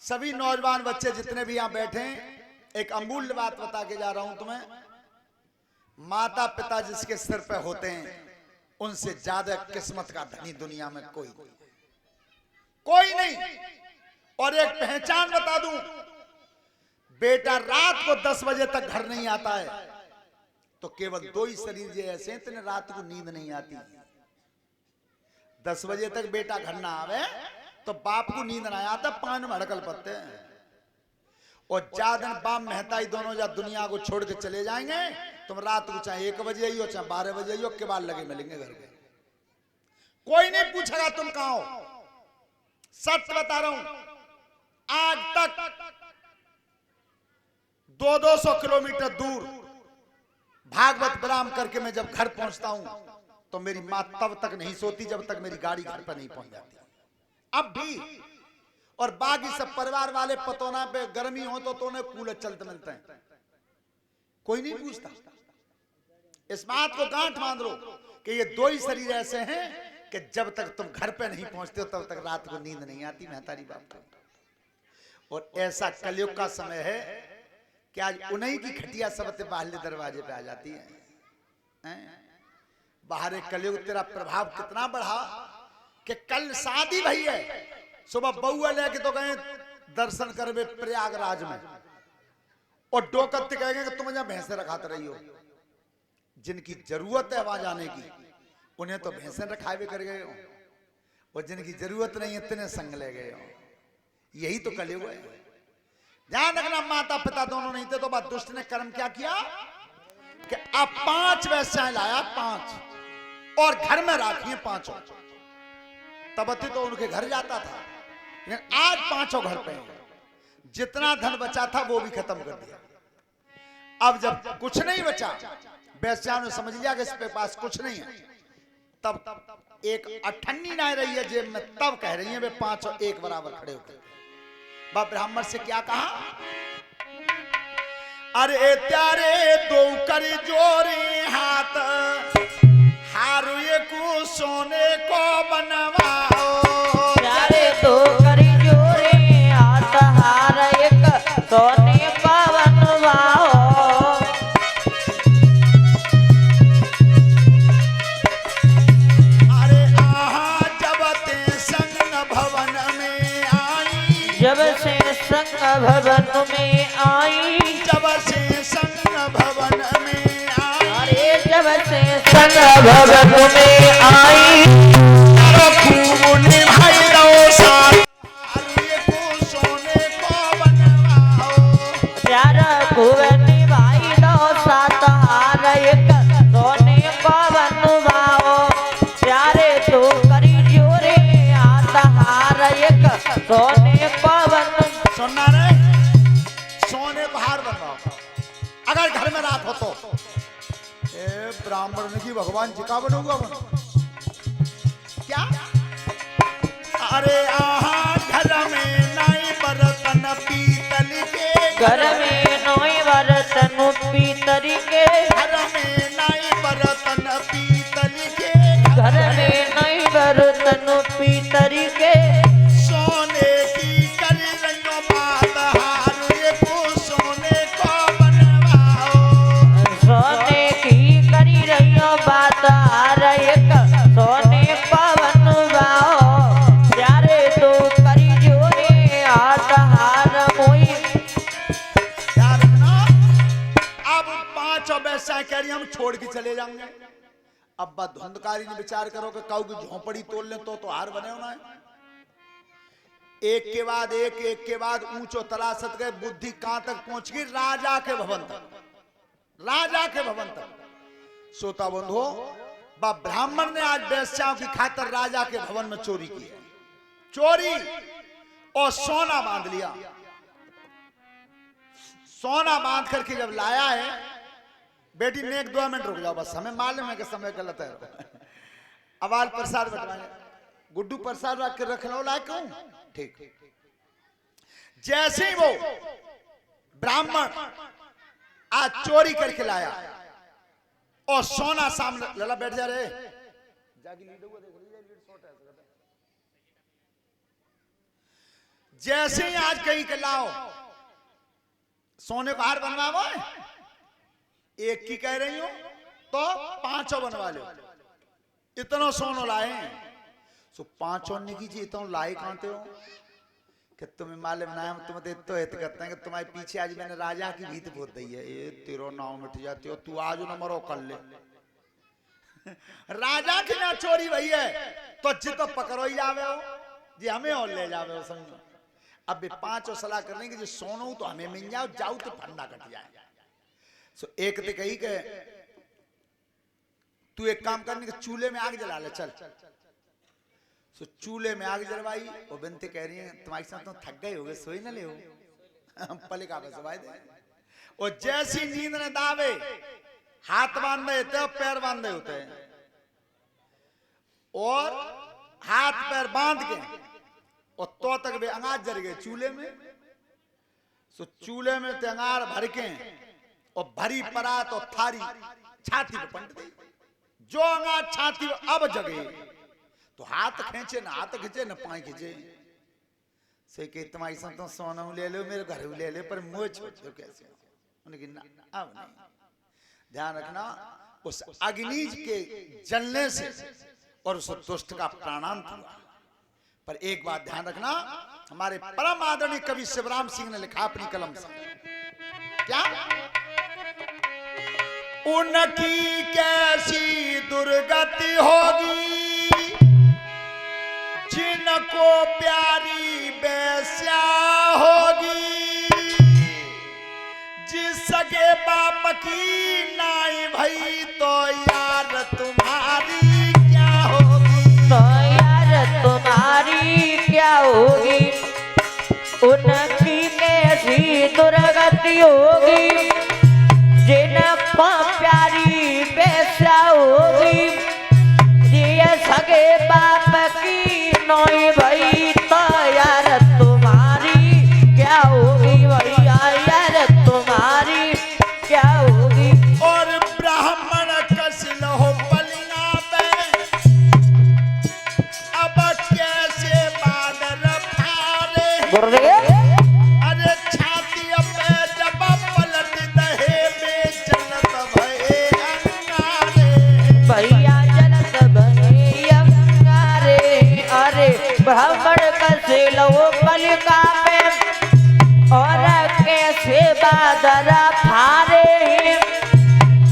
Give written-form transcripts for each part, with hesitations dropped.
सभी नौजवान बच्चे जितने भी यहां बैठे हैं, एक अमूल्य बात बता के जा रहा हूं तुम्हें। माता पिता जिसके सिर पे होते हैं उनसे ज्यादा किस्मत का धनी दुनिया में कोई नहीं। और एक पहचान बता दूं, बेटा रात को 10 बजे तक घर नहीं आता है तो केवल 2 ही शरीर जो ऐसे हैं तेने रात को नींद नहीं आती। 10 बजे तक बेटा घर ना आवे तो बाप को नींद ना आता, पान में हड़कल पड़ते हैं। और ज्यादा बाप मेहताई दोनों जा दुनिया को छोड़ के चले जाएंगे, तुम रात को चाहे 1 बजे आइयो चाहे 12 बजे आइयो, के बाद लगे मिलेंगे घर के। कोई नहीं पूछेगा तुम कहां हो। सच बता रहा हूं, आज तक 200 किलोमीटर दूर भागवत विराम करके मैं जब घर पहुंचता हूं तो मेरी मां तब तक नहीं सोती जब तक मेरी गाड़ी घर पर नहीं पहुंच जाती। अब भी। और बाकी सब परिवार वाले पतोना पे गर्मी हो तो उन्हें कूलर चलते मिलते हैं, कोई नहीं पूछता। इस बात को गांठ बांध लो कि ये 2 ही शरीर ऐसे हैं कि जब तक तुम घर पे नहीं पहुंचते हो तब तक रात को नींद नहीं आती महतारी बाप को। और ऐसा कलयुग का समय है कि आज उन्हीं की खटिया सबसे बाहर दरवाजे पे आ जाती है। बाहर एक कलयुग तेरा प्रभाव कितना बढ़ा कि कल शादी भई है, सुबह बउआ लेके तो गए दर्शन करवे प्रयागराज में, और डोकत कहेंगे कि तुम यहाँ भैंसे रखाते रही हो। जिनकी जरूरत है वहां जाने की उन्हें तो भैंसे रखावे कर गए हो, और जिनकी जरूरत नहीं है इतने संग ले गए हो। यही तो कलयुग है। ध्यान रखना, माता पिता दोनों नहीं थे तो बात दुष्ट ने कर्म क्या किया कि अब 5 वैश्याएं लाया, 5, और घर में राखी 5। तब तो उनके घर जाता था, लेकिन आज 5 घर पे हैं। जितना धन बचा था वो भी खत्म कर दिया। अब जब कुछ नहीं बचा, वैश्याओं ने समझ लिया कि इसके पास कुछ नहीं है, तब एक अठन्नी ना रही है जेब में, तब कह रही है वे 5 और 1 बराबर खड़े होकर बाप ब्राह्मण से क्या कहा, अरे त्यारे 2 कर जोरे हाथ, हारू ये को सोने को बनवाओ। त्यारे 2 कर जोरे हाथ, हार एक सोने को बनवाओ। अरे आहा जब ते संग भवन में आई, जब से संग भवन में आई, जब से संग भवन में आई, अरे जब से संग भवन में आई, खूब निभाई लो साथ, ये को सोने को बनवाओ। प्यारा कुवनी भाई लो साथ, हार एक सोने को बनवाओ। प्यारे 2 करी जोरे हाथ, हार एक सोने को बनवाओ। सुनना रे, सोने को हार बनवाओ। अगर घर में रात हो तो ब्राह्मण की भगवान जी का बनूंगा क्या? अरे आहा घर में नाई बर्तन पीतल के, घर में नोई बर्तन पीतल के, घर में नाई बर्तन पीतल के, घर में नोई बर्तन पीतल के। सोने की कर रही बात, हार ये को सोने को बनवाओ। सोने की करी रही बात, हार एक सोने को बनवाओ। प्यारे 2 करी जोरे हाथ, हार मोई। यार रखना, अब 5 और वैसा कह रही हम छोड़ के चले जाएंगे। अब बात धुंधकारी ने विचार करो कि काऊ की झोंपड़ी तोड़ ले तो हार बने होना है। एक के बाद एक, एक के बाद ऊंचो तलाशत गए, बुद्धि कहां तक पहुंच गई, राजा के भवन तक, राजा के भवन तक। सोता बंधो, बाप ब्राह्मण ने आज वैश्याओं की खातर राजा के भवन में चोरी की है, चोरी, और सोना बांध लिया। सोना बांध करके जब लाया है, बेटी ने 1-2 मिनट रुक जाओ, बस हमें मालूम है कि समय गलत है। अवाल प्रसाद बटवाए, गुड्डू प्रसाद रख के रख लो, लायक हूं ठीक। जैसे ही वो ब्राह्मण आज चोरी करके लाया और सोना सामने, लला बैठ जा रे, जागी लीड हुआ देख लीड शॉट है। जैसे ही आज कहीं के लाओ सोने का हार बनवाओ, एक की कह रही हूं तो 5 बनवा लो, इतना सोनो लाए। सो 5 नहीं कीजिए, इतना लाए कहते हो कि तुम्हें मालूम ना है, तुम तो हित करते हैं कि तुम्हारे पीछे आज मैंने राजा की भीत बोल दी है, ये तेरो नाव मिट जाती हो, तू आज न मरो कर ले। राजा की ना चोरी भई है तो जितो पकड़ो ही जावे हो जी, हमें और ले जावे हो, समझो। अब 5 सलाह करने की, जो सोनो तो हमें मिल जाओ, जाओ तो फंडा कट जाए। सो एक तो कही के तू एक काम करने के, चूल्हे में आग जला ले चल। सो चूल्हे में आग जलवाई, और बिनते कह रही है तुम्हारे साथ तो थक गए होगे, सोई ना ले हो, हम पले का बस भाई दे। और जैसी नींद ने दावे, हाथ बांधे होते हैं, पैर बांधे होते हैं, और हाथ पैर बांध के और तो तक वे अंगार जल गए चूल्हे में। सो चूल्हे में ते अंगार भर के और भरी परात और थारी छाती पे पंड दी, जो अंगार छाती अब जगे तो हाथ खींचे ना, हाथ खींचे ना पाए खींचे, से कि तुम्हारी सब तो सोना ले लो, मेरे घर ले ले, पर मुझे छोड़ कैसे, उनकी ना अब नहीं। ध्यान रखना, उस अग्निज के जलने से और उस दुष्ट का प्राणांत हुआ। पर एक बात ध्यान रखना, हमारे परम आदरणीय कवि शिवराम सिंह ने लिखा अपनी कलम से, क्या उनकी कैसी दुर्गति होगी जिनको प्यारी बेस्या होगी, जिस सगे बाप की नाई भई तो यार तुम्हारी क्या होगी, तो यार तुम्हारी क्या होगी, उनकी कैसी दुर्गति होगी जिनको प्यारी बेस्या होगी, ये सगे बाप की नोई भई तो यार तुम्हारी क्या होगी, भैया यार तुम्हारी क्या होगी। और ब्राह्मण कसिल हो बलिया पे, अब कैसे बादल फारे, गुरुदेव अरे छाती पे जब पलट दहे में जलत भये अंगारे, भैया जलत भये अंगारे, अरे ब्राह्मण कैसे लो बलिका पे और कैसे बादल फारे,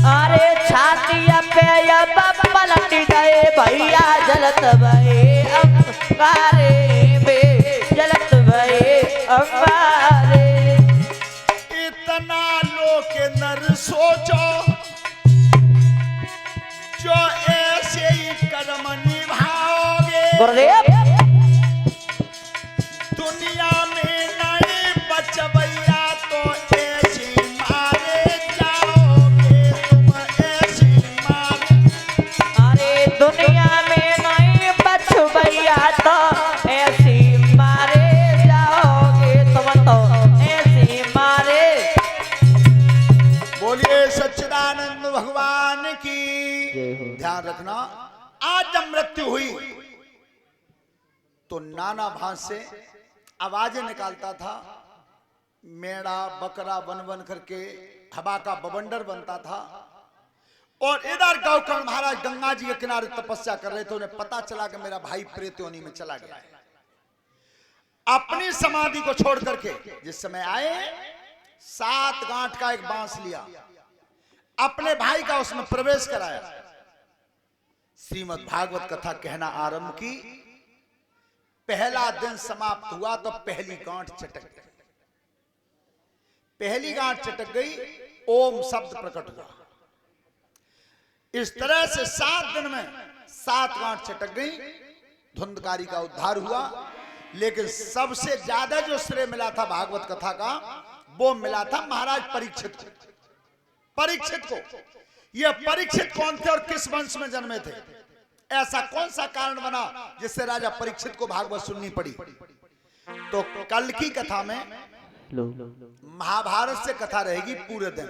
अरे छाती पे अब पलट गए भैया जलत भये अंगारे, बे जलत भये अंगारे। इतना लोग नर सोचो जो ऐसे ही कर्म निभाओगे, गुरुदेव दुनिया में नहीं बचवैया तो ऐसी मारे जाओगे तुम, ऐसी मारे। अरे दुनिया में नहीं बच भैया तो ऐसी मारे जाओगे तुम, तो ऐसी मारे। बोलिए सच्चिदानंद भगवान की। ध्यान रखना, आज जब मृत्यु हुई तो नाना भांज से आवाजें निकालता था, मेढ़ा बकरा बन बन करके हवा का बवंडर बनता था। और इधर गौकर्ण महाराज गंगा जी के किनारे तपस्या कर रहे थे, उन्हें पता चला कि मेरा भाई प्रेत योनि में चला गया है। अपनी समाधि को छोड़ करके जिस समय आए, 7 गांठ का एक बांस लिया, अपने भाई का उसमें प्रवेश कराया, श्रीमद् भागवत कथा कहना आरंभ की। पहला दिन समाप्त हुआ तो पहली गांठ चटक गई, पहली गांठ चटक गई, ओम शब्द प्रकट हुआ। इस तरह से 7 दिन में 7 गांठ चटक गई, धुंधकारी का उद्धार हुआ। लेकिन सबसे ज्यादा जो श्रेय मिला था भागवत कथा का, वो मिला था महाराज परीक्षित को। परीक्षित को, ये परीक्षित कौन थे और किस वंश में जन्मे थे? ऐसा कौन सा कारण बना जिससे राजा परीक्षित को भागवत सुननी पड़ी? तो कल की कथा में महाभारत से कथा रहेगी पूरे दिन,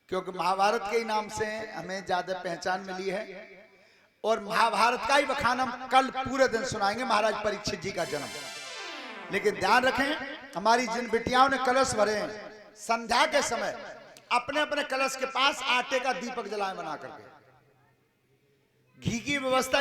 क्योंकि महाभारत के ही नाम से हमें ज्यादा पहचान मिली है। और महाभारत का ही बखान हम कल पूरे दिन सुनाएंगे, महाराज परीक्षित जी का जन्म। लेकिन ध्यान रखें, हमारी जिन बिटियाओं ने कलश भरे हैं, संध्या के समय अपने अपने कलश के पास आटे का दीपक जलाएं बना करके। घी की व्यवस्था